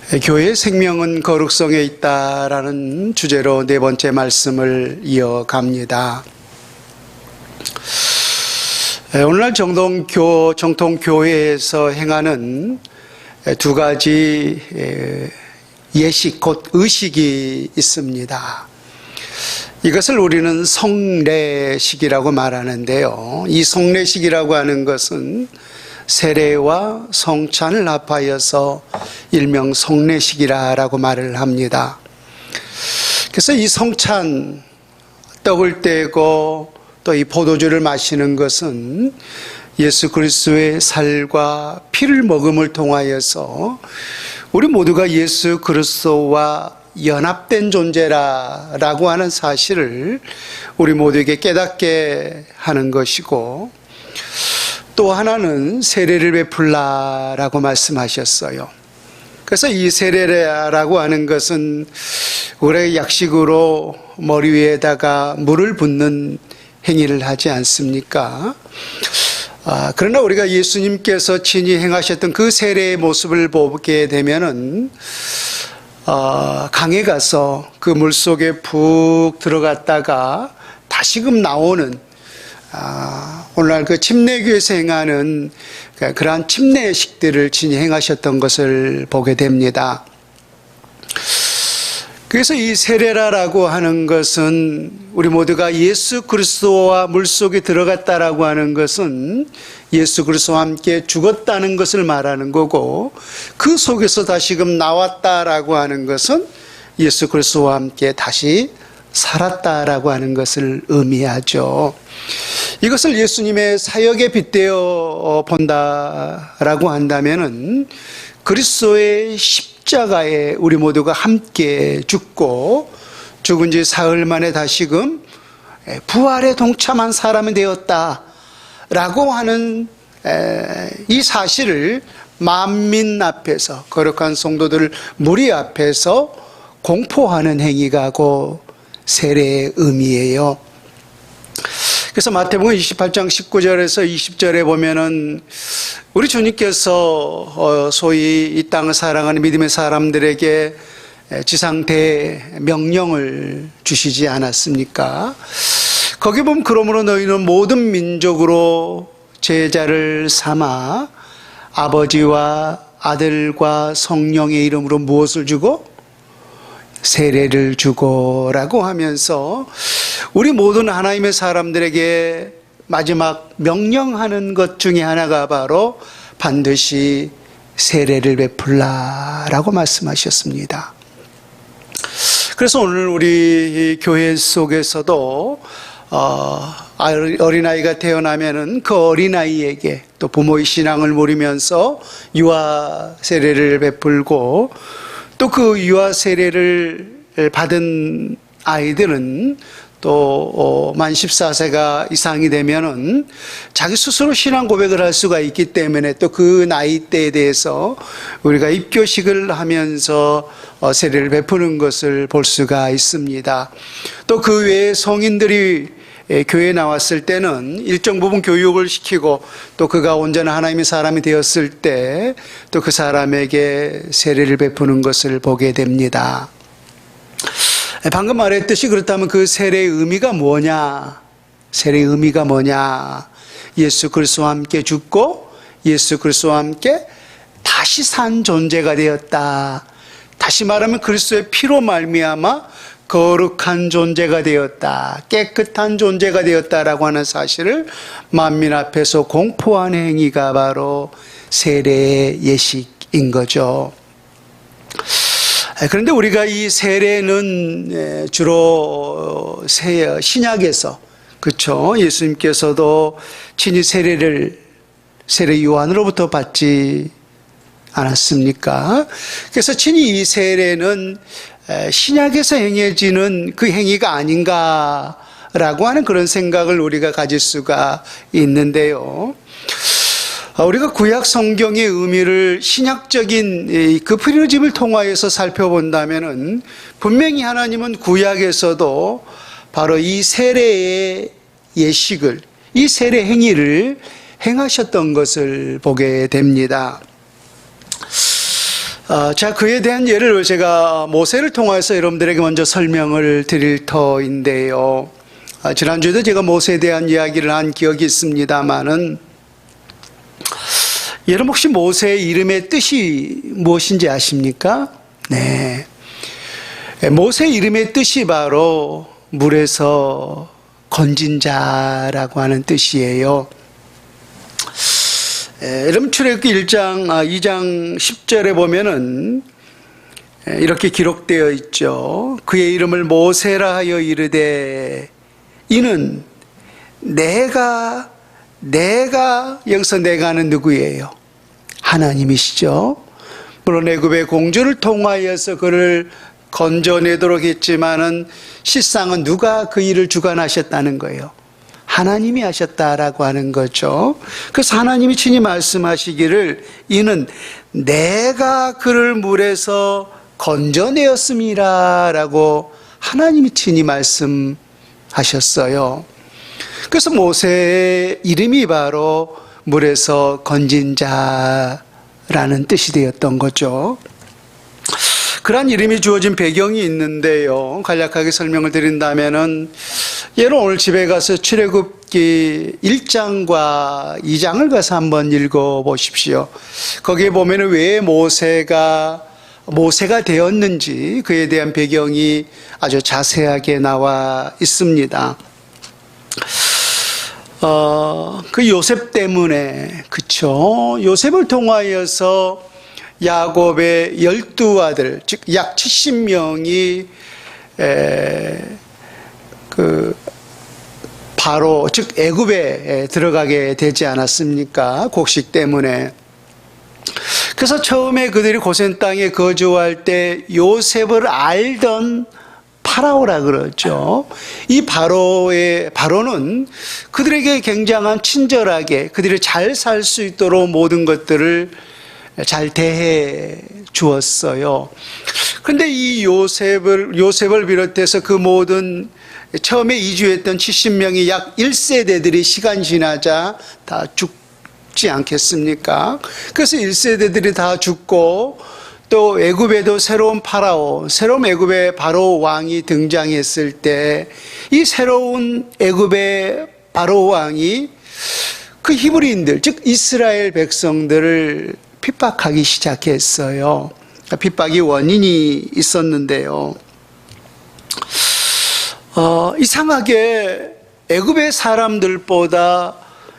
교회의 생명은 거룩성에 있다라는 주제로 네 번째 말씀을 이어갑니다. 오늘날 정통교회에서 행하는 두 가지 예식, 곧 의식이 있습니다. 이것을 우리는 성례식이라고 말하는데요. 이 성례식이라고 하는 것은 세례와 성찬을 합하여서 일명 성례식이라고 말을 합니다. 그래서 이 성찬, 떡을 떼고 또 이 포도주를 마시는 것은 예수 그리스도의 살과 피를 먹음을 통하여서 우리 모두가 예수 그리스도와 연합된 존재라고 하는 사실을 우리 모두에게 깨닫게 하는 것이고, 또 하나는 세례를 베풀라라고 말씀하셨어요. 그래서 이 세례라고 하는 것은 우리의 약식으로 머리 위에다가 물을 붓는 행위를 하지 않습니까? 그러나 우리가 예수님께서 친히 행하셨던 그 세례의 모습을 보게 되면은 강에 가서 그 물속에 푹 들어갔다가 다시금 나오는 오늘날 그 침례교에서 행하는 그러한 침례식들을 친히 행하셨던 것을 보게 됩니다. 그래서 이 세례라고 하는 것은 우리 모두가 예수 그리스도와 물속에 들어갔다라고 하는 것은 예수 그리스도와 함께 죽었다는 것을 말하는 거고, 그 속에서 다시금 나왔다라고 하는 것은 예수 그리스도와 함께 다시 살았다라고 하는 것을 의미하죠. 이것을 예수님의 사역에 빗대어 본다라고 한다면은 그리스도의 십자가에 우리 모두가 함께 죽고 죽은 지 사흘 만에 다시금 부활에 동참한 사람이 되었다라고 하는 이 사실을 만민 앞에서, 거룩한 성도들 무리 앞에서 공포하는 행위가 곧 세례의 의미예요. 그래서 마태복음 28장 19절에서 20절에 보면은 우리 주님께서 소위 이 땅을 사랑하는 믿음의 사람들에게 지상대 명령을 주시지 않았습니까? 거기 보면 그러므로 너희는 모든 민족으로 제자를 삼아 아버지와 아들과 성령의 이름으로 무엇을 주고? 세례를 주고라고 하면서 우리 모든 하나님의 사람들에게 마지막 명령하는 것 중에 하나가 바로 반드시 세례를 베풀라라고 말씀하셨습니다. 그래서 오늘 우리 교회 속에서도 어린아이가 태어나면은 그 어린아이에게 또 부모의 신앙을 물으면서 유아 세례를 베풀고, 또 그 유아 세례를 받은 아이들은 또 만 14세가 이상이 되면은 자기 스스로 신앙 고백을 할 수가 있기 때문에 또 그 나이대에 대해서 우리가 입교식을 하면서 세례를 베푸는 것을 볼 수가 있습니다. 또 그 외에 성인들이 교회에 나왔을 때는 일정 부분 교육을 시키고, 또 그가 온전한 하나님의 사람이 되었을 때 또 그 사람에게 세례를 베푸는 것을 보게 됩니다. 방금 말했듯이 그렇다면 그 세례의 의미가 뭐냐? 세례의 의미가 뭐냐? 예수 그리스도와 함께 죽고 예수 그리스도와 함께 다시 산 존재가 되었다. 다시 말하면 그리스도의 피로 말미암아 거룩한 존재가 되었다, 깨끗한 존재가 되었다라고 하는 사실을 만민 앞에서 공포하는 행위가 바로 세례의 예식인 거죠. 그런데 우리가 이 세례는 주로 신약에서, 그렇죠, 예수님께서도 친히 세례 요한으로부터 받지 않았습니까? 그래서 친히 이 세례는 신약에서 행해지는 그 행위가 아닌가라고 하는 그런 생각을 우리가 가질 수가 있는데요. 우리가 구약 성경의 의미를 신약적인 그 프리즘을 통하여서 살펴본다면은 분명히 하나님은 구약에서도 바로 이 세례의 예식을, 이 세례 행위를 행하셨던 것을 보게 됩니다. 자, 그에 대한 예를 제가 모세를 통해서 여러분들에게 먼저 설명을 드릴 터인데요. 지난주에도 제가 모세에 대한 이야기를 한 기억이 있습니다만은, 여러분 혹시 모세의 이름의 뜻이 무엇인지 아십니까? 네. 모세의 이름의 뜻이 바로 물에서 건진 자라고 하는 뜻이에요. 여러분 출애굽기 2장 10절에 보면은 이렇게 기록되어 있죠. 그의 이름을 모세라 하여 이르되 이는 내가 여기서 내가는 누구예요? 하나님이시죠. 물론 애굽의 공주를 통하여서 그를 건져내도록 했지만은 실상은 누가 그 일을 주관하셨다는 거예요? 하나님이 하셨다라고 하는 거죠. 그래서 하나님이 친히 말씀하시기를 이는 내가 그를 물에서 건져내었음이라 라고 하나님이 친히 말씀하셨어요. 그래서 모세의 이름이 바로 물에서 건진 자라는 뜻이 되었던 거죠. 그러한 이름이 주어진 배경이 있는데요. 간략하게 설명을 드린다면은, 여러분 오늘 집에 가서 출애굽기 1장과 2장을 가서 한번 읽어보십시오. 거기에 보면은 왜 모세가 되었는지 그에 대한 배경이 아주 자세하게 나와 있습니다. 그 요셉 때문에, 그쵸? 요셉을 통하여서 야곱의 12아들, 즉 약 70명이 바로 즉 애굽에 들어가게 되지 않았습니까? 곡식 때문에. 그래서 처음에 그들이 고센 땅에 거주할 때 요셉을 알던 파라오라 그러죠. 이 바로는 그들에게 굉장한 친절하게 그들이 잘 살 수 있도록 모든 것들을 잘 대해 주었어요. 그런데 이 요셉을 비롯해서 그 모든 처음에 이주했던 70명이 약 1세대들이 시간 지나자 다 죽지 않겠습니까? 그래서 1세대들이 다 죽고 또 애굽에도 새로운 애굽의 바로 왕이 등장했을 때 이 새로운 애굽의 바로 왕이 그 히브리인들, 즉 이스라엘 백성들을 핍박하기 시작했어요. 핍박이 원인이 있었는데요. 이상하게 애굽의 사람들보다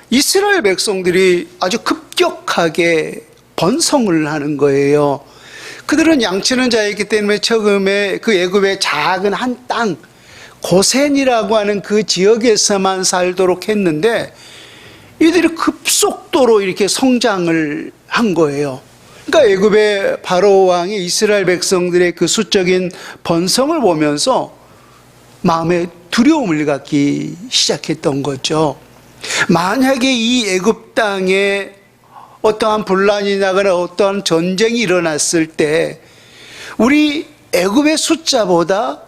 이스라엘 백성들이 아주 급격하게 번성을 하는 거예요. 그들은 양치는 자였기 때문에 처음에 그 애굽의 작은 한 땅, 고센이라고 하는 그 지역에서만 살도록 했는데 이들이 급속도로 이렇게 성장을 한 거예요. 그러니까 애굽의 바로 왕이 이스라엘 백성들의 그 수적인 번성을 보면서 마음에 두려움을 갖기 시작했던 거죠. 만약에 이 애굽 땅에 어떠한 분란이 나거나 어떠한 전쟁이 일어났을 때 우리 애굽의 숫자보다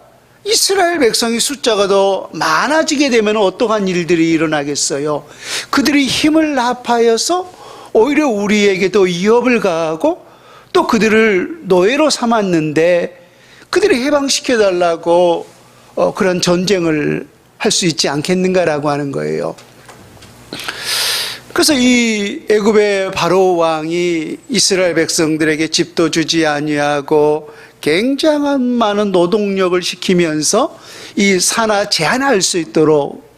이스라엘 백성의 숫자가 더 많아지게 되면 어떠한 일들이 일어나겠어요? 그들이 힘을 합하여서 오히려 우리에게도 위협을 가하고 또 그들을 노예로 삼았는데 그들이 해방시켜달라고 그런 전쟁을 할 수 있지 않겠는가라고 하는 거예요. 그래서 이 애굽의 바로 왕이 이스라엘 백성들에게 집도 주지 아니하고 굉장한 많은 노동력을 시키면서 이 산하 제한할 수 있도록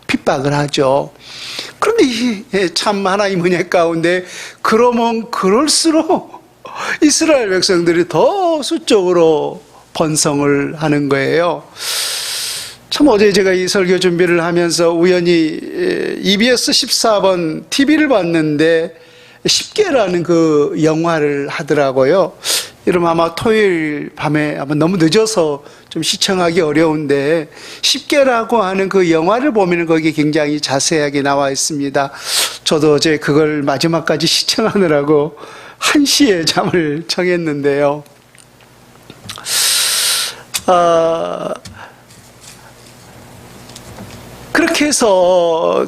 핍박을 하죠. 그런데 참 하나님 은혜 가운데 그러면 그럴수록 이스라엘 백성들이 더 수적으로 번성을 하는 거예요. 참 어제 제가 이 설교 준비를 하면서 우연히 EBS 14번 TV를 봤는데 10개라는 그 영화를 하더라고요. 여러분 아마 토요일 밤에 아마 너무 늦어서 좀 시청하기 어려운데 10개라고 하는 그 영화를 보면 거기 굉장히 자세하게 나와 있습니다. 저도 어제 그걸 마지막까지 시청하느라고 1시에 잠을 청했는데요. 그렇게 해서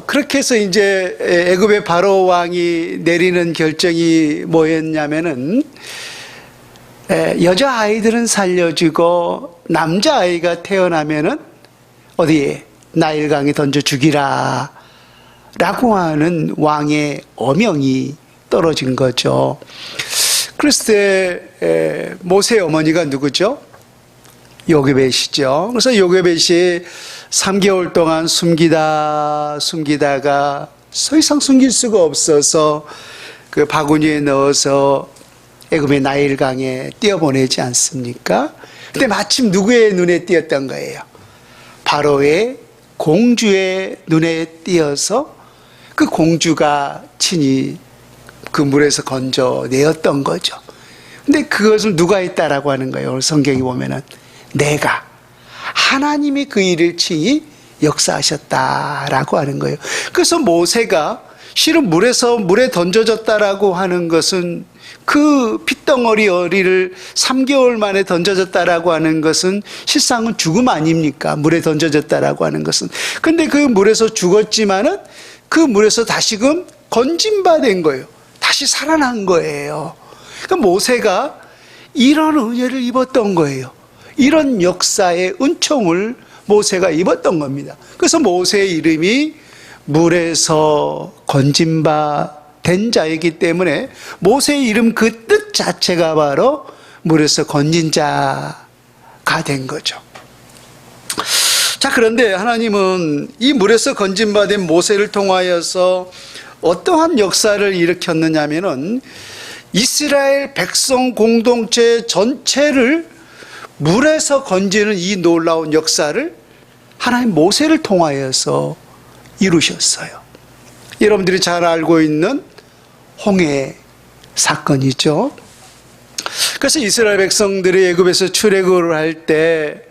이제 애굽의 바로 왕이 내리는 결정이 뭐였냐면은 여자아이들은 살려주고 남자아이가 태어나면은 어디에 나일강에 던져 죽이라 라고 하는 왕의 어명이 떨어진 거죠. 그랬을 때 모세의 어머니가 누구죠? 요게벳이죠. 그래서 요게벳이 3개월 동안 숨기다가 더 이상 숨길 수가 없어서 그 바구니에 넣어서 애굽의 나일강에 띄어보내지 않습니까? 근데 마침 누구의 눈에 띄었던 거예요? 바로의 공주의 눈에 띄어서 그 공주가 친히 그 물에서 건져내었던 거죠. 근데 그것을 누가 했다라고 하는 거예요. 오늘 성경에 보면은 내가, 하나님이 그 일을 친히 역사하셨다라고 하는 거예요. 그래서 모세가 실은 물에 던져졌다라고 하는 것은 그 핏덩어리를 3개월 만에 던져졌다라고 하는 것은 실상은 죽음 아닙니까? 물에 던져졌다라고 하는 것은. 근데 그 물에서 죽었지만은 그 물에서 다시금 건진받은 거예요. 다시 살아난 거예요. 그러니까 모세가 이런 은혜를 입었던 거예요. 이런 역사의 은총을 모세가 입었던 겁니다. 그래서 모세의 이름이 물에서 건진 바 된 자이기 때문에 모세의 이름 그 뜻 자체가 바로 물에서 건진 자가 된 거죠. 자, 그런데 하나님은 이 물에서 건진 바 된 모세를 통하여서 어떠한 역사를 일으켰느냐면은 이스라엘 백성 공동체 전체를 물에서 건지는 이 놀라운 역사를 하나님 모세를 통하여서 이루셨어요. 여러분들이 잘 알고 있는 홍해 사건이죠. 그래서 이스라엘 백성들이 애굽에서 출애굽을 할 때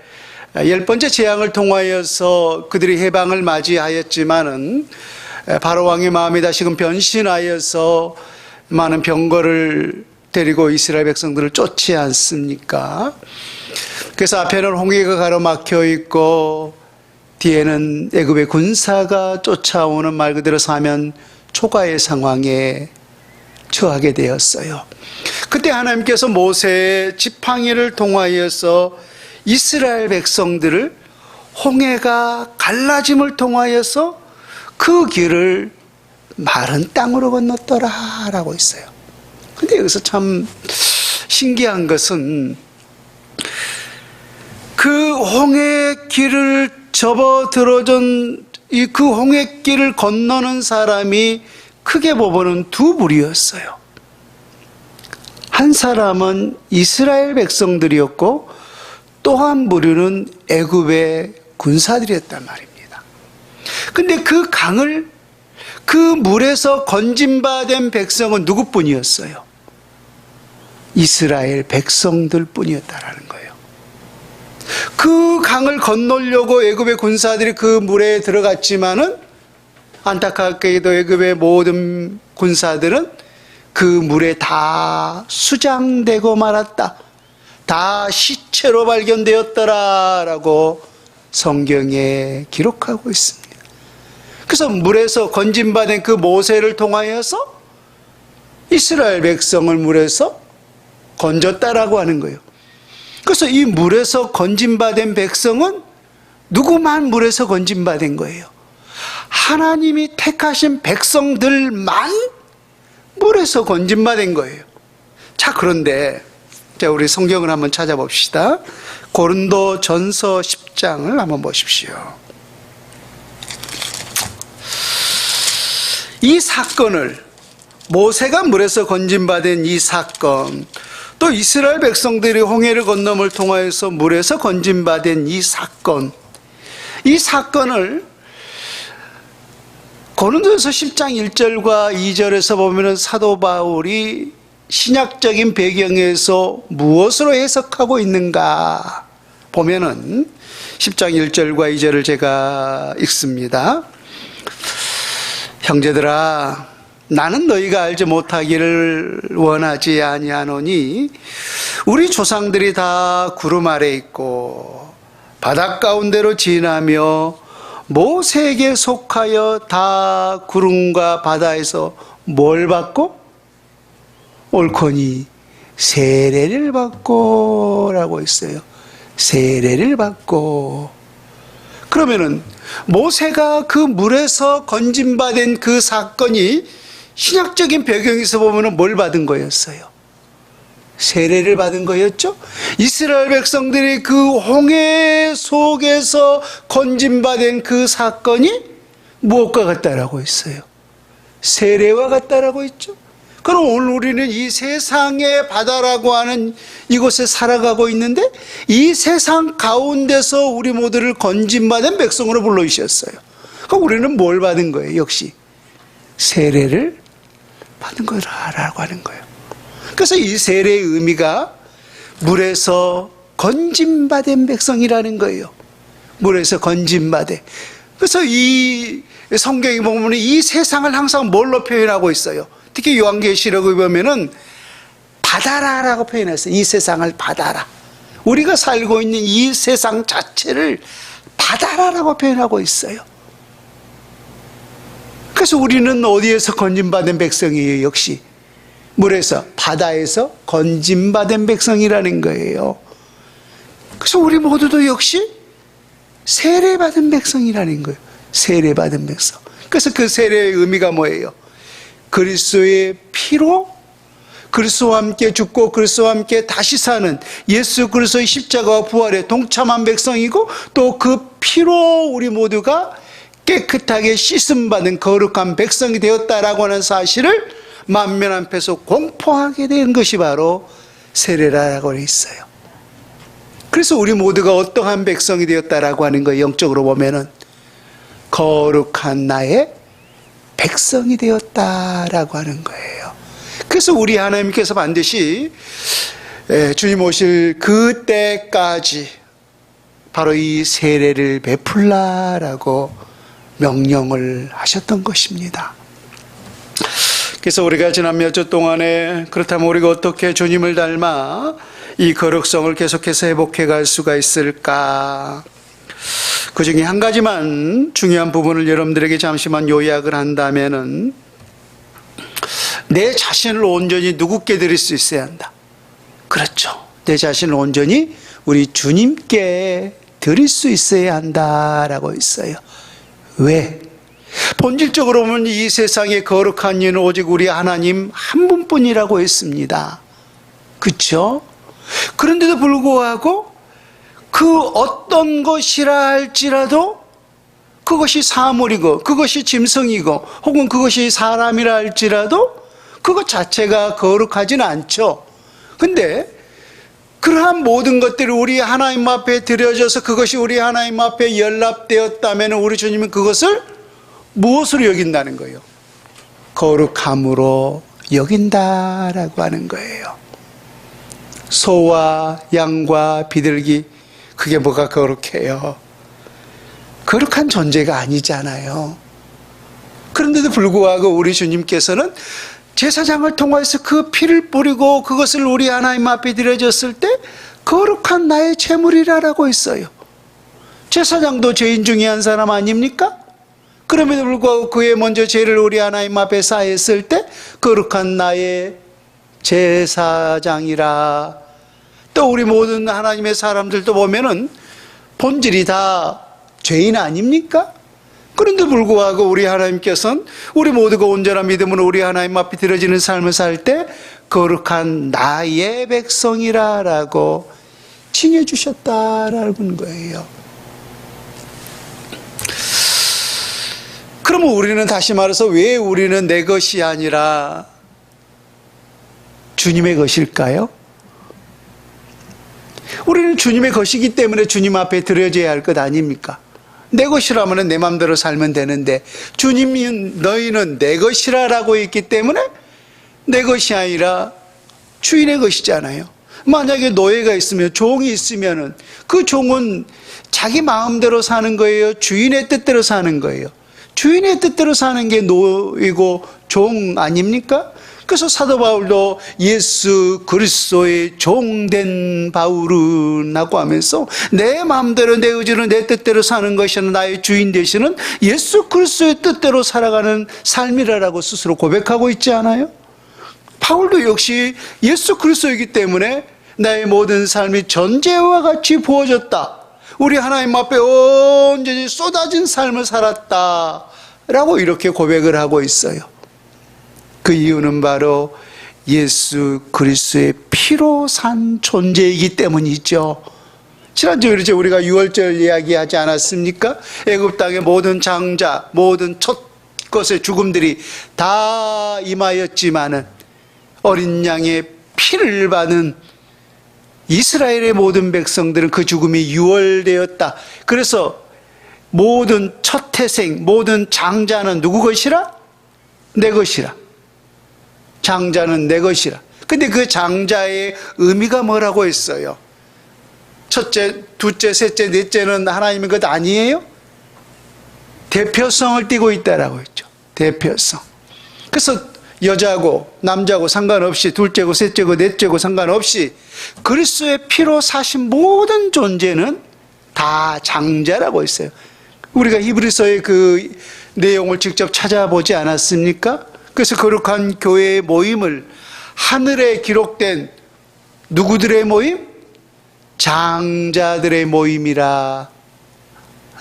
10번째 재앙을 통하여서 그들이 해방을 맞이하였지만은 바로 왕의 마음이 다시금 변신하여서 많은 병거를 데리고 이스라엘 백성들을 쫓지 않습니까? 그래서 앞에는 홍해가 가로막혀 있고 뒤에는 애굽의 군사가 쫓아오는 말 그대로 사면 초과의 상황에 처하게 되었어요. 그때 하나님께서 모세의 지팡이를 통하여서 이스라엘 백성들을 홍해가 갈라짐을 통하여서 그 길을 마른 땅으로 건넜더라라고 있어요. 근데 여기서 참 신기한 것은 그 홍해 길을 접어들어준 그 홍해 길을 건너는 사람이 크게 보면은 두 부류였어요. 한 사람은 이스라엘 백성들이었고 또 한 부류는 애굽의 군사들이었단 말입니다. 근데 그 강을 그 물에서 건진받은 백성은 누구뿐이었어요? 이스라엘 백성들 뿐이었다라는 거예요. 그 강을 건너려고 애굽의 군사들이 그 물에 들어갔지만은 안타깝게도 애굽의 모든 군사들은 그 물에 다 수장되고 말았다. 다 시체로 발견되었더라라고 성경에 기록하고 있습니다. 그래서 물에서 건진받은 그 모세를 통하여서 이스라엘 백성을 물에서 건졌다라고 하는 거예요. 그래서 이 물에서 건진받은 백성은 누구만 물에서 건진받은 거예요? 하나님이 택하신 백성들만 물에서 건진받은 거예요. 자, 그런데 자, 우리 성경을 한번 찾아봅시다. 고린도전서 10장을 한번 보십시오. 이 사건을, 모세가 물에서 건진받은 이 사건, 또 이스라엘 백성들이 홍해를 건너을 통하여서 물에서 건진받은 이 사건을 고린도전서 10장 1절과 2절에서 보면 사도 바울이 신약적인 배경에서 무엇으로 해석하고 있는가 보면은 10장 1절과 2절을 제가 읽습니다. 형제들아, 나는 너희가 알지 못하기를 원하지 아니하노니 우리 조상들이 다 구름 아래 있고 바닷 가운데로 지나며 모세에게 속하여 다 구름과 바다에서 뭘 받고 옳거니 세례를 받고 라고 했어요. 세례를 받고. 그러면은 모세가 그 물에서 건짐받은 그 사건이 신약적인 배경에서 보면은 뭘 받은 거였어요? 세례를 받은 거였죠. 이스라엘 백성들이 그 홍해 속에서 건짐받은 그 사건이 무엇과 같다라고 했어요? 세례와 같다라고 했죠. 그럼 오늘 우리는 이 세상의 바다라고 하는 이곳에 살아가고 있는데 이 세상 가운데서 우리 모두를 건짐받은 백성으로 불러주셨어요. 그럼 우리는 뭘 받은 거예요? 역시 세례를 받은 거라고 하는 거예요. 그래서 이 세례의 의미가 물에서 건짐받은 백성이라는 거예요. 물에서 건짐받은. 그래서 이 성경에 보면 이 세상을 항상 뭘로 표현하고 있어요? 특히 요한계시록에 보면은 바다라라고 표현했어요. 이 세상을 바다라. 우리가 살고 있는 이 세상 자체를 바다라라고 표현하고 있어요. 그래서 우리는 어디에서 건짐받은 백성이에요? 역시 물에서, 바다에서 건짐받은 백성이라는 거예요. 그래서 우리 모두도 역시 세례받은 백성이라는 거예요. 세례받은 백성. 그래서 그 세례의 의미가 뭐예요? 그리스도의 피로 그리스도와 함께 죽고 그리스도와 함께 다시 사는 예수 그리스도의 십자가와 부활에 동참한 백성이고 또 그 피로 우리 모두가 깨끗하게 씻음받은 거룩한 백성이 되었다라고 하는 사실을 만면 앞에서 공포하게 된 것이 바로 세례라고 했어요. 그래서 우리 모두가 어떠한 백성이 되었다라고 하는 거예요. 영적으로 보면은 거룩한 나의 백성이 되었다라고 하는 거예요. 그래서 우리 하나님께서 반드시 주님 오실 그때까지 바로 이 세례를 베풀라라고 명령을 하셨던 것입니다. 그래서 우리가 지난 몇 주 동안에 그렇다면 우리가 어떻게 주님을 닮아 이 거룩성을 계속해서 회복해 갈 수가 있을까? 그 중에 한 가지만 중요한 부분을 여러분들에게 잠시만 요약을 한다면은 내 자신을 온전히 누구께 드릴 수 있어야 한다. 그렇죠. 내 자신을 온전히 우리 주님께 드릴 수 있어야 한다라고 있어요. 왜? 본질적으로 보면 이 세상의 거룩한 이는 오직 우리 하나님 한 분뿐이라고 했습니다. 그렇죠? 그런데도 불구하고 그 어떤 것이라 할지라도 그것이 사물이고 그것이 짐승이고 혹은 그것이 사람이라 할지라도 그것 자체가 거룩하지는 않죠. 근데 그러한 모든 것들이 우리 하나님 앞에 드려져서 그것이 우리 하나님 앞에 연락되었다면 우리 주님은 그것을 무엇으로 여긴다는 거예요? 거룩함으로 여긴다라고 하는 거예요. 소와 양과 비둘기 그게 뭐가 거룩해요? 거룩한 존재가 아니잖아요. 그런데도 불구하고 우리 주님께서는 제사장을 통해서 그 피를 뿌리고 그것을 우리 하나님 앞에 드려졌을 때 거룩한 나의 제물이라고 했어요. 제사장도 죄인 중에 한 사람 아닙니까? 그럼에도 불구하고 그의 먼저 죄를 우리 하나님 앞에 사했을 때 거룩한 나의 제사장이라. 또 우리 모든 하나님의 사람들도 보면은 본질이 다 죄인 아닙니까? 그런데 불구하고 우리 하나님께서는 우리 모두가 온전한 믿음으로 우리 하나님 앞에 드려지는 삶을 살 때 거룩한 나의 백성이라고 칭해 주셨다라는 거예요. 그러면 우리는 다시 말해서 왜 우리는 내 것이 아니라 주님의 것일까요? 우리는 주님의 것이기 때문에 주님 앞에 드려져야 할 것 아닙니까? 내 것이라면 내 마음대로 살면 되는데 주님이 너희는 내 것이라라고 했기 때문에 내 것이 아니라 주인의 것이잖아요. 만약에 노예가 있으면 종이 있으면은 그 종은 자기 마음대로 사는 거예요? 주인의 뜻대로 사는 거예요? 주인의 뜻대로 사는 게 노이고 종 아닙니까? 그래서 사도 바울도 예수 그리스도의 종된 바울은 하고 하면서 내 마음대로 내 의지로 내 뜻대로 사는 것이 나의 주인 되시는 예수 그리스도의 뜻대로 살아가는 삶이라고 스스로 고백하고 있지 않아요? 바울도 역시 예수 그리스도이기 때문에 나의 모든 삶이 전제와 같이 부어졌다. 우리 하나님 앞에 온전히 쏟아진 삶을 살았다. 라고 이렇게 고백을 하고 있어요. 그 이유는 바로 예수 그리스도의 피로 산 존재이기 때문이죠. 지난주에 이제 우리가 유월절 이야기하지 않았습니까? 애굽 땅의 모든 장자, 모든 첫 것의 죽음들이 다 임하였지만은 어린 양의 피를 받은 이스라엘의 모든 백성들은 그 죽음이 유월되었다. 그래서 모든 첫 태생, 모든 장자는 누구 것이라? 내 것이라. 장자는 내 것이라. 근데 그 장자의 의미가 뭐라고 했어요? 첫째, 둘째, 셋째, 넷째는 하나님의 것 아니에요? 대표성을 띠고 있다라고 했죠. 대표성. 그래서 여자고 남자고 상관없이, 둘째고 셋째고 넷째고 상관없이 그리스도의 피로 사신 모든 존재는 다 장자라고 했어요. 우리가 히브리서의 그 내용을 직접 찾아보지 않았습니까? 그래서 거룩한 교회의 모임을 하늘에 기록된 누구들의 모임? 장자들의 모임이라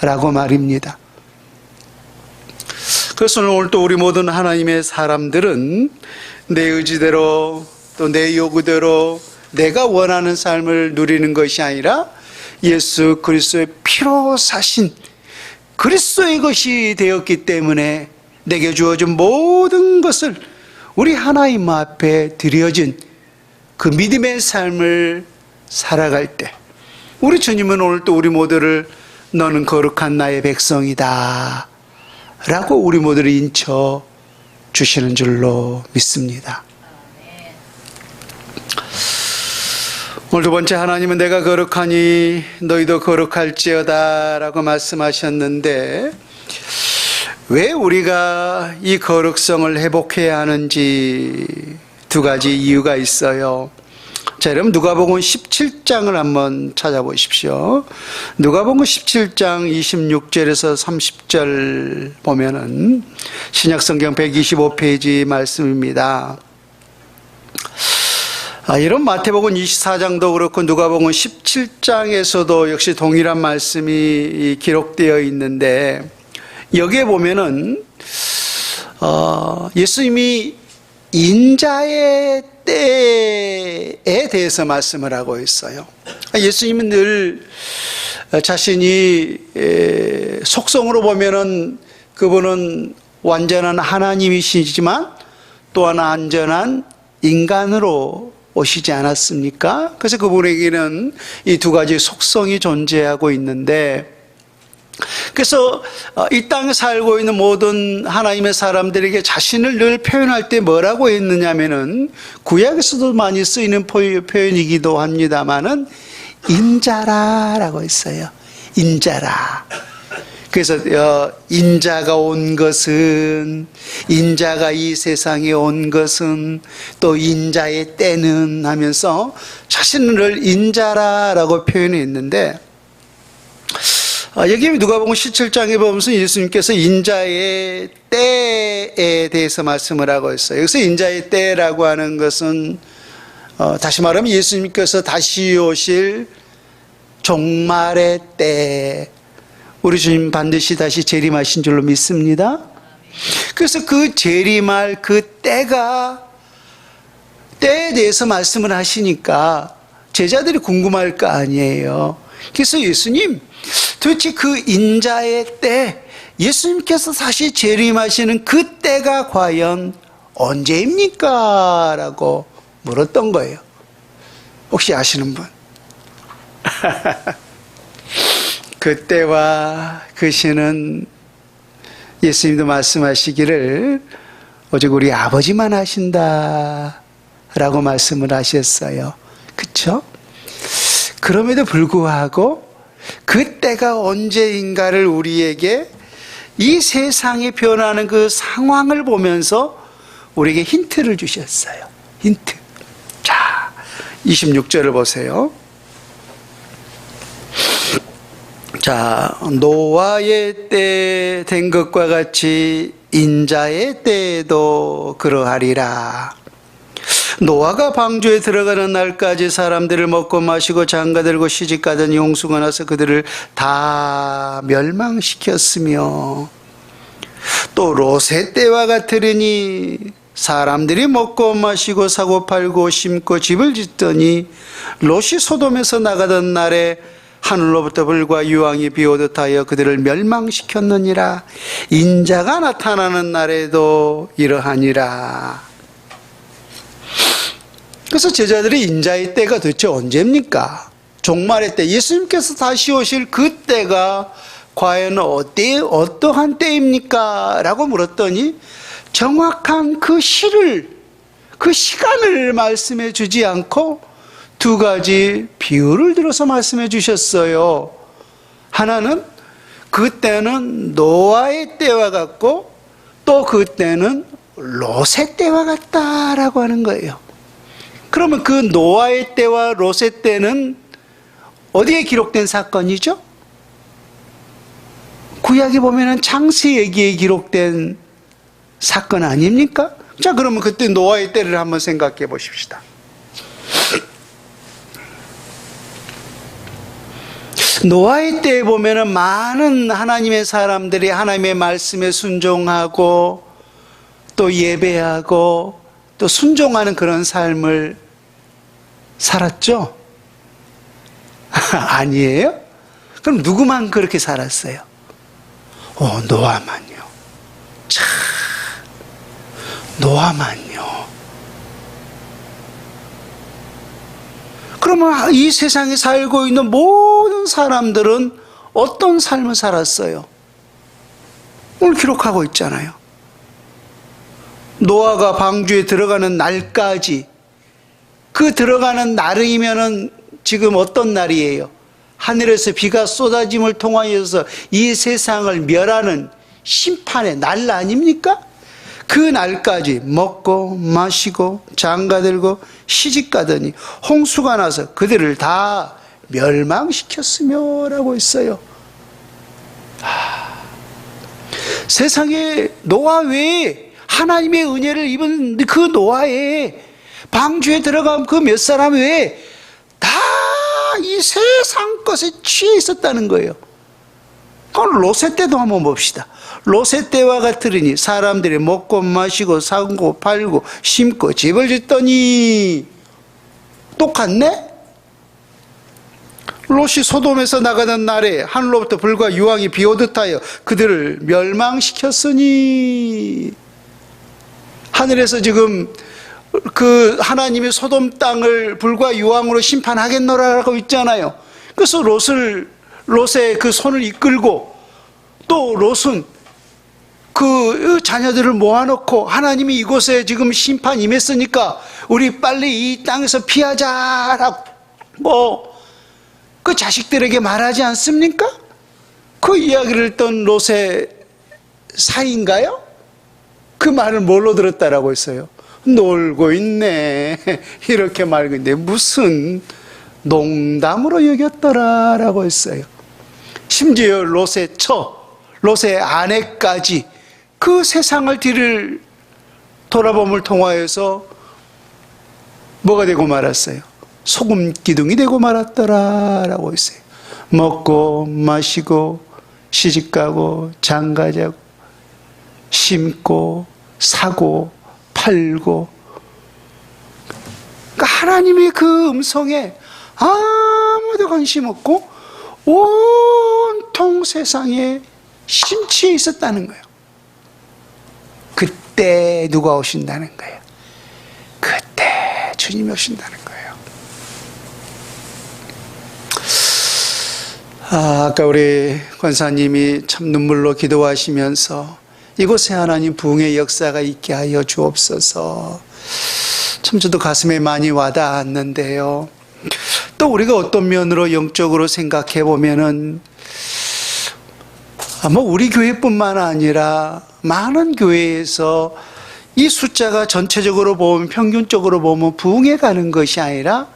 라고 말입니다. 그래서 오늘 또 우리 모든 하나님의 사람들은 내 의지대로 또 내 요구대로 내가 원하는 삶을 누리는 것이 아니라 예수 그리스도의 피로 사신 그리스도의 것이 되었기 때문에 내게 주어진 모든 것을 우리 하나님 앞에 드려진 그 믿음의 삶을 살아갈 때 우리 주님은 오늘 또 우리 모두를 너는 거룩한 나의 백성이다 라고 우리 모두를 인쳐 주시는 줄로 믿습니다. 오늘 두 번째, 하나님은 내가 거룩하니 너희도 거룩할지어다 라고 말씀하셨는데 왜 우리가 이 거룩성을 회복해야 하는지 두 가지 이유가 있어요. 자, 여러분 누가복음 17장을 한번 찾아보십시오. 누가복음 17장 26절에서 30절 보면은 신약성경 125페이지 말씀입니다. 이런 마태복음 24장도 그렇고 누가복음 17장에서도 역시 동일한 말씀이 기록되어 있는데 여기에 보면은 예수님이 인자의 때에 대해서 말씀을 하고 있어요. 예수님은 늘 자신이 속성으로 보면은 그분은 완전한 하나님이시지만 또한 완전한 인간으로 오시지 않았습니까? 그래서 그분에게는 이 두 가지 속성이 존재하고 있는데 그래서 이 땅에 살고 있는 모든 하나님의 사람들에게 자신을 늘 표현할 때 뭐라고 했느냐면은 구약에서도 많이 쓰이는 표현이기도 합니다만은 인자라라고 했어요. 인자라. 그래서 인자가 온 것은, 인자가 이 세상에 온 것은, 또 인자의 때는 하면서 자신을 인자라라고 표현했는데 여기 누가복음 17장에 보면서 예수님께서 인자의 때에 대해서 말씀을 하고 있어요. 여기서 인자의 때라고 하는 것은 다시 말하면 예수님께서 다시 오실 종말의 때, 우리 주님 반드시 다시 재림하신 줄로 믿습니다. 그래서 그 재림할 그 때에 대해서 말씀을 하시니까 제자들이 궁금할 거 아니에요. 그래서 예수님, 도대체 그 인자의 때, 예수님께서 다시 재림하시는 그 때가 과연 언제입니까? 라고 물었던 거예요. 혹시 아시는 분? 그 때와 그 시는 예수님도 말씀하시기를 오직 우리 아버지만 하신다 라고 말씀을 하셨어요. 그쵸? 그럼에도 불구하고 그 때가 언제인가를 우리에게 이 세상이 변하는 그 상황을 보면서 우리에게 힌트를 주셨어요. 힌트. 자, 26절을 보세요. 자, 노아의 때 된 것과 같이 인자의 때에도 그러하리라. 노아가 방주에 들어가는 날까지 사람들을 먹고 마시고 장가들고 시집가던 홍수가 나서 그들을 다 멸망시켰으며, 또 롯의 때와 같으리니 사람들이 먹고 마시고 사고 팔고 심고 집을 짓더니 롯이 소돔에서 나가던 날에 하늘로부터 불과 유황이 비오듯 하여 그들을 멸망시켰느니라. 인자가 나타나는 날에도 이러하니라. 그래서 제자들이 인자의 때가 도대체 언제입니까? 종말의 때, 예수님께서 다시 오실 그 때가 과연 어떠한 때입니까? 라고 물었더니 정확한 그 시간을 말씀해 주지 않고 두 가지 비유를 들어서 말씀해 주셨어요. 하나는 그때는 노아의 때와 같고, 또 그때는 롯의 때와 같다라고 하는 거예요. 그러면 그 노아의 때와 롯의 때는 어디에 기록된 사건이죠? 구약에 보면은 창세기에 기록된 사건 아닙니까? 자, 그러면 그때 노아의 때를 한번 생각해 보십시다. 노아의 때에 보면은 많은 하나님의 사람들이 하나님의 말씀에 순종하고 또 예배하고 또 순종하는 그런 삶을 살았죠? 아니에요? 그럼 누구만 그렇게 살았어요? 노아만요. 참, 노아만요. 그러면 이 세상에 살고 있는 모든 사람들은 어떤 삶을 살았어요? 오늘 기록하고 있잖아요. 노아가 방주에 들어가는 날까지, 그 들어가는 날이면은 지금 어떤 날이에요? 하늘에서 비가 쏟아짐을 통하여서 이 세상을 멸하는 심판의 날 아닙니까? 그 날까지 먹고 마시고 장가들고 시집가더니 홍수가 나서 그들을 다 멸망시켰으며 라고 했어요. 세상에 노아 외에 하나님의 은혜를 입은 그 노아에 방주에 들어간 그 몇 사람 외에 다 이 세상 것에 취해 있었다는 거예요. 그럼 롯의 때도 한번 봅시다. 롯의 때와 같으리니 사람들이 먹고 마시고 사고 팔고 심고 집을 짓더니 똑같네? 롯이 소돔에서 나가던 날에 하늘로부터 불과 유황이 비오듯 하여 그들을 멸망시켰으니, 하늘에서 지금 그 하나님이 소돔 땅을 불과 유황으로 심판하겠노라고 있잖아요. 그래서 롯의 그 손을 이끌고, 또 롯은 그 자녀들을 모아놓고 하나님이 이곳에 지금 심판 임했으니까 우리 빨리 이 땅에서 피하자라고 그 자식들에게 말하지 않습니까? 그 이야기를 듣던 롯의 사이인가요? 그 말을 뭘로 들었다라고 했어요? 놀고 있네, 이렇게 말고 있는데 무슨 농담으로 여겼더라라고 했어요. 심지어 롯의 롯의 아내까지 그 세상을 뒤를 돌아봄을 통하여서 뭐가 되고 말았어요? 소금 기둥이 되고 말았더라라고 했어요. 먹고 마시고 시집가고 장가자고 심고 사고 팔고, 그러니까 하나님의 그 음성에 아무도 관심 없고 온통 세상에 심취해 있었다는 거예요. 그때 누가 오신다는 거예요? 그때 주님이 오신다는 거예요. 아까 우리 권사님이 참 눈물로 기도하시면서 이곳에 하나님 부흥의 역사가 있게 하여 주옵소서, 참 저도 가슴에 많이 와닿았는데요. 또 우리가 어떤 면으로 영적으로 생각해 보면은 아마 우리 교회뿐만 아니라 많은 교회에서 이 숫자가 전체적으로 보면, 평균적으로 보면 부흥해 가는 것이 아니라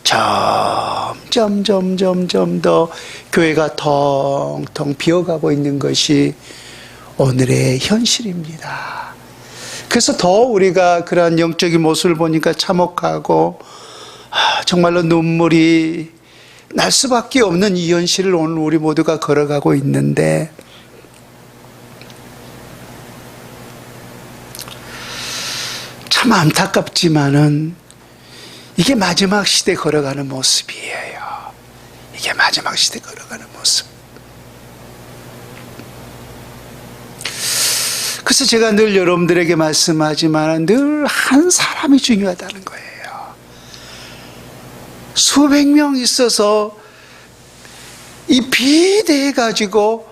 점점 더 교회가 텅텅 비어가고 있는 것이 오늘의 현실입니다. 그래서 더 우리가 그러한 영적인 모습을 보니까 참혹하고 정말로 눈물이 날 수밖에 없는 이 현실을 오늘 우리 모두가 걸어가고 있는데, 참 안타깝지만은 이게 마지막 시대 걸어가는 모습이에요. 이게 마지막 시대 걸어가는 모습. 그래서 제가 늘 여러분들에게 말씀하지만 늘 한 사람이 중요하다는 거예요. 수백 명 있어서 이 비대해가지고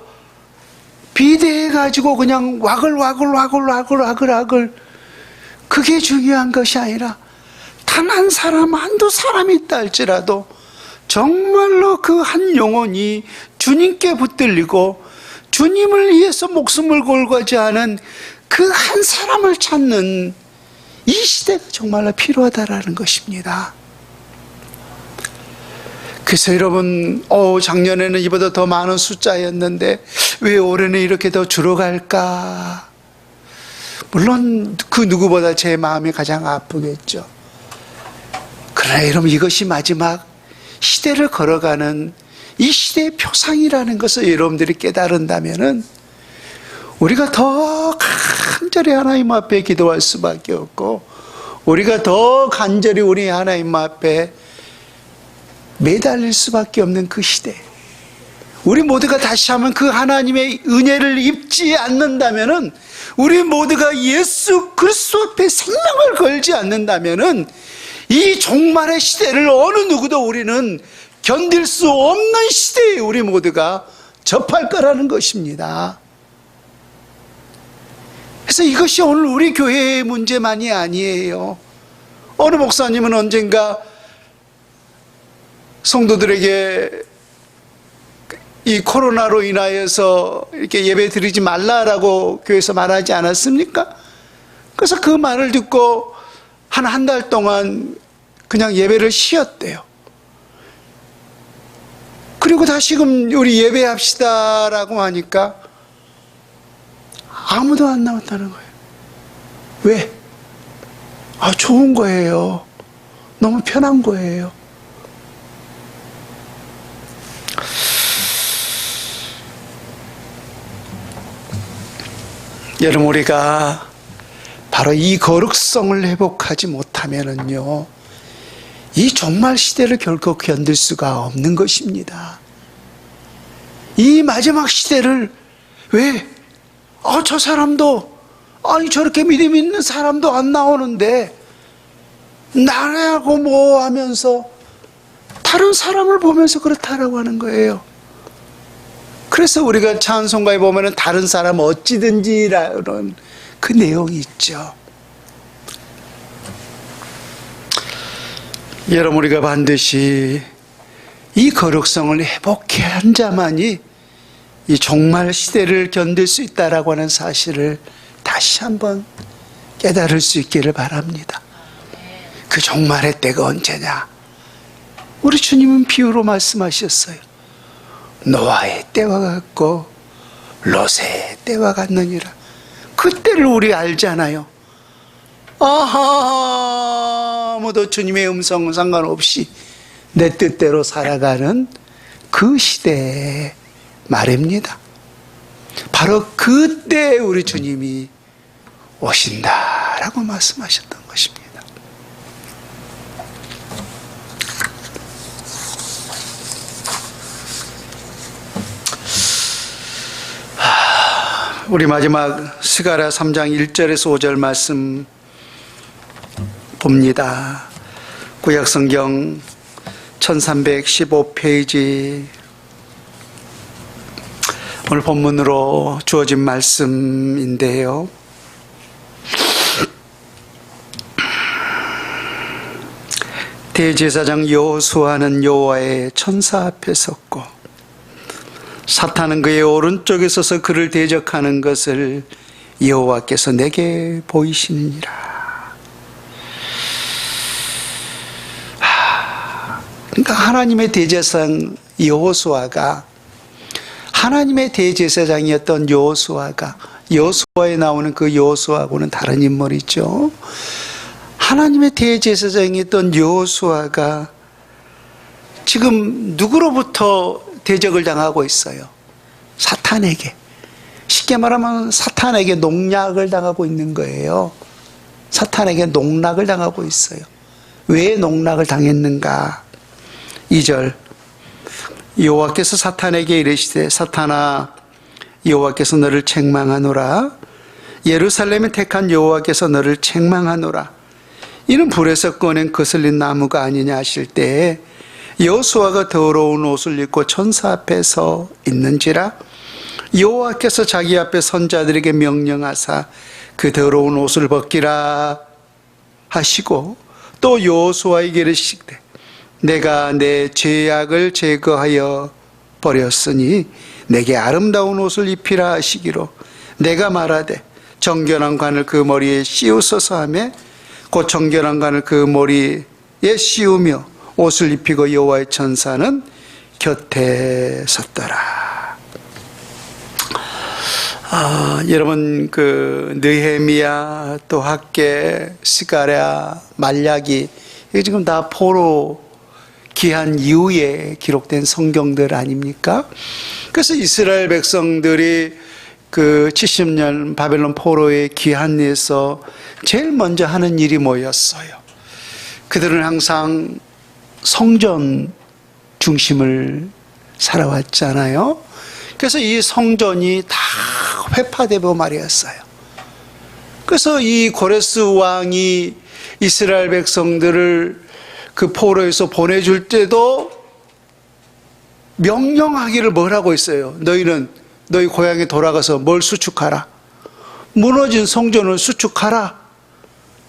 그냥 와글 그게 중요한 것이 아니라 단 한 사람, 한두 사람이 있다 할지라도 정말로 그 한 영혼이 주님께 붙들리고 주님을 위해서 목숨을 걸고 하지 않은 그 한 사람을 찾는 이 시대가 정말로 필요하다라는 것입니다. 그래서 여러분, 작년에는 이보다 더 많은 숫자였는데 왜 올해는 이렇게 더 줄어갈까? 물론 그 누구보다 제 마음이 가장 아프겠죠. 그러나 여러분, 이것이 마지막 시대를 걸어가는 이 시대의 표상이라는 것을 여러분들이 깨달은다면은 우리가 더 간절히 하나님 앞에 기도할 수밖에 없고, 우리가 더 간절히 우리 하나님 앞에 매달릴 수밖에 없는 그 시대, 우리 모두가 다시 한번 그 하나님의 은혜를 입지 않는다면은, 우리 모두가 예수 그리스도 앞에 생명을 걸지 않는다면은 이 종말의 시대를 어느 누구도 우리는 견딜 수 없는 시대에 우리 모두가 접할 거라는 것입니다. 그래서 이것이 오늘 우리 교회의 문제만이 아니에요. 어느 목사님은 언젠가 성도들에게 이 코로나로 인하여서 이렇게 예배 드리지 말라라고 교회에서 말하지 않았습니까? 그래서 그 말을 듣고 한 달 동안 그냥 예배를 쉬었대요. 그리고 다시금 우리 예배합시다라고 하니까 아무도 안 나왔다는 거예요. 왜? 좋은 거예요. 너무 편한 거예요. 여러분, 우리가 바로 이 거룩성을 회복하지 못하면은요, 이 종말 시대를 결코 견딜 수가 없는 것입니다. 이 마지막 시대를 왜? 저 사람도, 저렇게 믿음 있는 사람도 안 나오는데 나라고 뭐 하면서 다른 사람을 보면서 그렇다라고 하는 거예요. 그래서 우리가 찬송가에 보면은 다른 사람 어찌든지라는 그 내용이 있죠. 여러분, 우리가 반드시 이 거룩성을 회복해 한 자만이 이 종말 시대를 견딜 수 있다라고 하는 사실을 다시 한번 깨달을 수 있기를 바랍니다. 그 종말의 때가 언제냐? 우리 주님은 비유로 말씀하셨어요. 노아의 때와 같고 롯의 때와 같느니라. 그때를 우리 알잖아요. 아무도 주님의 음성은 상관없이 내 뜻대로 살아가는 그 시대의 말입니다. 바로 그때 우리 주님이 오신다라고 말씀하셨던 것입니다. 우리 마지막 스가랴 3장 1절에서 5절 말씀 봅니다. 구약성경 1315페이지 오늘 본문으로 주어진 말씀인데요. 대제사장 여호수아는 여호와의 천사 앞에 섰고 사탄은 그의 오른쪽에 서서 그를 대적하는 것을 여호와께서 내게 보이시느니라. 그러니까 하나님의 대제사장 여호수아가, 하나님의 대제사장이었던 여호수아가 여호수아에 나오는 그 여호수아하고는 다른 인물이죠. 하나님의 대제사장이었던 여호수아가 지금 누구로부터 대적을 당하고 있어요? 사탄에게. 쉽게 말하면 사탄에게 농락을 당하고 있는 거예요. 사탄에게 농락을 당하고 있어요. 왜 농락을 당했는가? 2절 여호와께서 사탄에게 이르시되 사탄아 여호와께서 너를 책망하노라. 예루살렘에 택한 여호와께서 너를 책망하노라. 이는 불에서 꺼낸 거슬린 나무가 아니냐 하실 때에 여호수아가 더러운 옷을 입고 천사 앞에 서 있는지라 여호와께서 자기 앞에 선자들에게 명령하사 그 더러운 옷을 벗기라 하시고 또 여호수아에게 이르시되 내가 내 죄악을 제거하여 버렸으니 내게 아름다운 옷을 입히라 하시기로 내가 말하되 정결한 관을 그 머리에 씌우소서 하며 곧 정결한 관을 그 머리에 씌우며 옷을 입히고 여호와의 천사는 곁에 섰더라. 여러분 그 느헤미야 또 학개 스가랴 말라기 이게 지금 다 포로 귀한 이후에 기록된 성경들 아닙니까? 그래서 이스라엘 백성들이 그 70년 바벨론 포로의 귀환에서 제일 먼저 하는 일이 뭐였어요? 그들은 항상 성전 중심을 살아왔잖아요. 그래서 이 성전이 다 회파되고 말이었어요. 그래서 이 고레스 왕이 이스라엘 백성들을 그 포로에서 보내줄 때도 명령하기를 뭐라고 했어요? 너희는 너희 고향에 돌아가서 뭘 수축하라? 무너진 성전을 수축하라.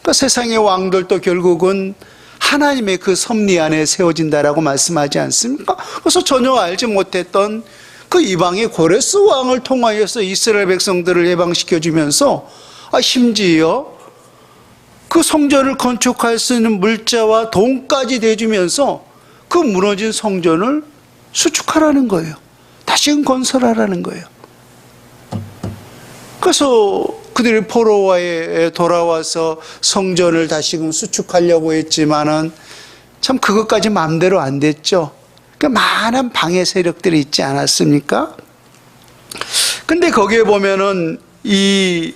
그러니까 세상의 왕들도 결국은 하나님의 그 섭리 안에 세워진다라고 말씀하지 않습니까? 그래서 전혀 알지 못했던 그 이방의 고레스 왕을 통하여서 이스라엘 백성들을 해방시켜 주면서 심지어 그 성전을 건축할 수 있는 물자와 돈까지 대주면서 그 무너진 성전을 수축하라는 거예요. 다시금 건설하라는 거예요. 그래서 그들이 포로와에 돌아와서 성전을 다시금 수축하려고 했지만은 참 그것까지 마음대로 안 됐죠. 그러니까 많은 방해 세력들이 있지 않았습니까? 근데 거기에 보면은 이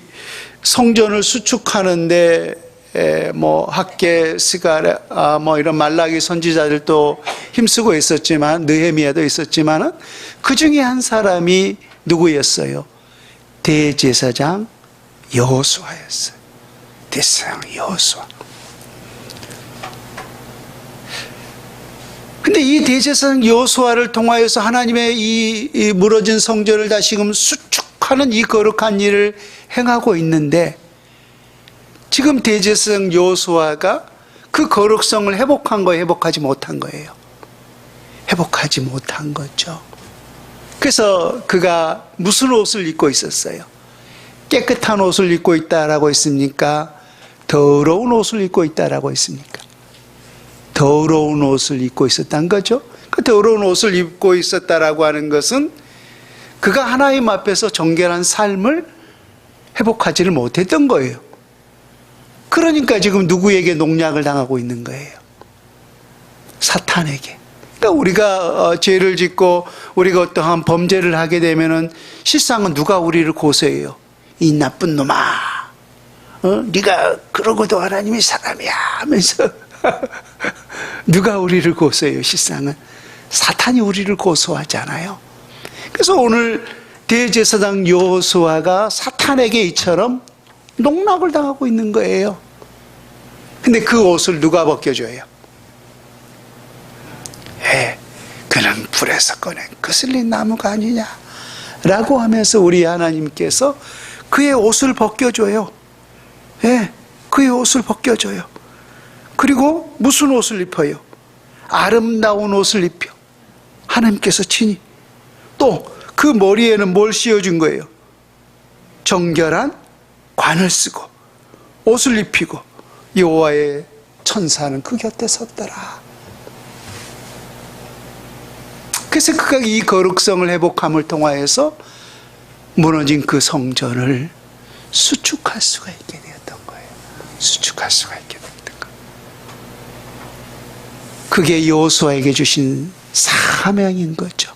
성전을 수축하는데 뭐 학개, 스가랴, 뭐 이런 말라기 선지자들도 힘쓰고 있었지만 느헤미야도 있었지만은 그 중에 한 사람이 누구였어요? 대제사장 여호수아였어요. 대제사장 여호수아. 근데 이 대제사장 여호수아를 통하여서 하나님의 이 무너진 성전을 다시금 수축하는 이 거룩한 일을 행하고 있는데 지금 대제사장 여호수아가 그 거룩성을 회복한 거예요? 회복하지 못한 거예요? 회복하지 못한 거죠. 그래서 그가 무슨 옷을 입고 있었어요? 깨끗한 옷을 입고 있다라고 했습니까? 더러운 옷을 입고 있다라고 했습니까? 더러운 옷을 입고 있었다는 거죠. 그 더러운 옷을 입고 있었다라고 하는 것은 그가 하나님 앞에서 정결한 삶을 회복하지를 못했던 거예요. 그러니까 지금 누구에게 농락을 당하고 있는 거예요? 사탄에게. 그러니까 우리가 죄를 짓고 우리가 어떠한 범죄를 하게 되면은 실상은 누가 우리를 고소해요? 이 나쁜 놈아, 네가 그러고도 하나님의 사람이야 하면서 누가 우리를 고소해요? 실상은 사탄이 우리를 고소하잖아요. 그래서 오늘 대제사장 여호수아가 사탄에게 이처럼 농락을 당하고 있는 거예요. 근데 그 옷을 누가 벗겨줘요? 그는 불에서 꺼낸 거슬린 나무가 아니냐 라고 하면서 우리 하나님께서 그의 옷을 벗겨줘요. 그의 옷을 벗겨줘요. 그리고 무슨 옷을 입혀요? 아름다운 옷을 입혀 하나님께서 친히. 또 그 머리에는 뭘 씌워준 거예요? 정결한 관을 쓰고 옷을 입히고 여호와의 천사는 그 곁에 섰더라. 그래서 그가 이 거룩성을 회복함을 통하여서 무너진 그 성전을 수축할 수가 있게 되었던 거예요. 수축할 수가 있게 되었던 거예요. 그게 여호수아에게 주신 사명인 거죠.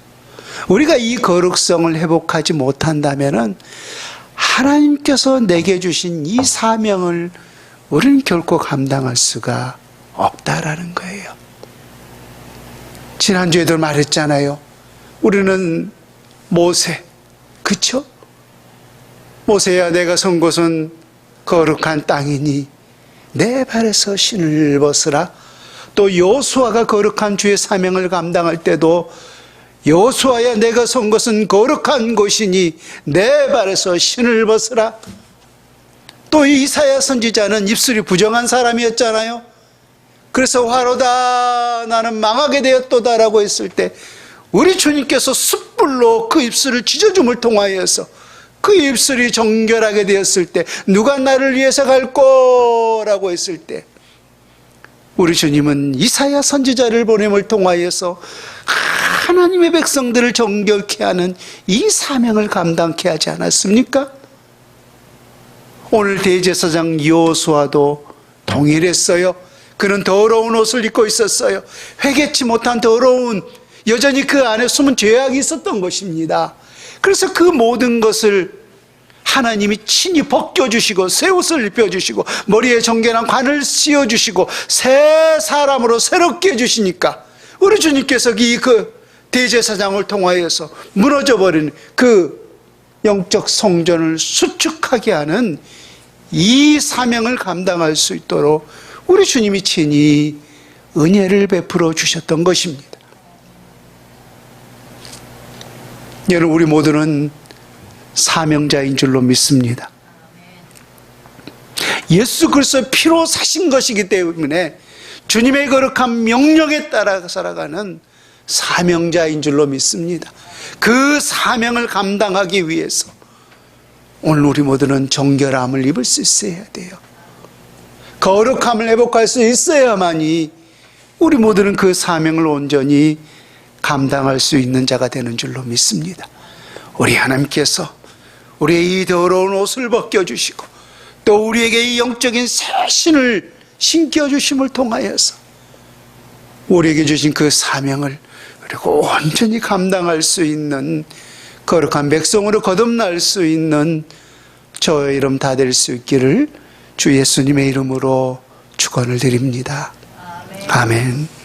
우리가 이 거룩성을 회복하지 못한다면은 하나님께서 내게 주신 이 사명을 우리는 결코 감당할 수가 없다라는 거예요. 지난주에도 말했잖아요. 우리는 모세, 그쵸? 모세야, 내가 선 곳은 거룩한 땅이니 내 발에서 신을 벗으라. 또 여호수아가 거룩한 주의 사명을 감당할 때도 여호수아야, 내가 선 곳은 거룩한 곳이니 내 발에서 신을 벗으라. 또 이사야 선지자는 입술이 부정한 사람이었잖아요. 그래서 화로다, 나는 망하게 되었도다라고 했을 때 우리 주님께서 숯불로 그 입술을 찢어줌을 통하여서 그 입술이 정결하게 되었을 때, 누가 나를 위해서 갈 거라고 했을 때 우리 주님은 이사야 선지자를 보냄을 통하여서 하나님의 백성들을 정결케 하는 이 사명을 감당케 하지 않았습니까? 오늘 대제사장 여호수아도 동일했어요. 그는 더러운 옷을 입고 있었어요. 회개치 못한 더러운, 여전히 그 안에 숨은 죄악이 있었던 것입니다. 그래서 그 모든 것을 하나님이 친히 벗겨주시고 새 옷을 입혀주시고 머리에 정결한 관을 씌워주시고 새 사람으로 새롭게 해주시니까 우리 주님께서 그 대제사장을 통하여서 무너져버린 그 영적 성전을 수축하게 하는 이 사명을 감당할 수 있도록 우리 주님이 친히 은혜를 베풀어 주셨던 것입니다. 여러분, 우리 모두는 사명자인 줄로 믿습니다. 예수 그리스도의 피로 사신 것이기 때문에 주님의 거룩한 명령에 따라 살아가는 사명자인 줄로 믿습니다. 그 사명을 감당하기 위해서 오늘 우리 모두는 정결함을 입을 수 있어야 돼요. 거룩함을 회복할 수 있어야만이 우리 모두는 그 사명을 온전히 감당할 수 있는 자가 되는 줄로 믿습니다. 우리 하나님께서 우리의 이 더러운 옷을 벗겨주시고 또 우리에게 이 영적인 새 신을 신겨주심을 통하여서 우리에게 주신 그 사명을 그리고 온전히 감당할 수 있는 거룩한 백성으로 거듭날 수 있는 저의 이름 다 될 수 있기를 주 예수님의 이름으로 축원을 드립니다. 아멘.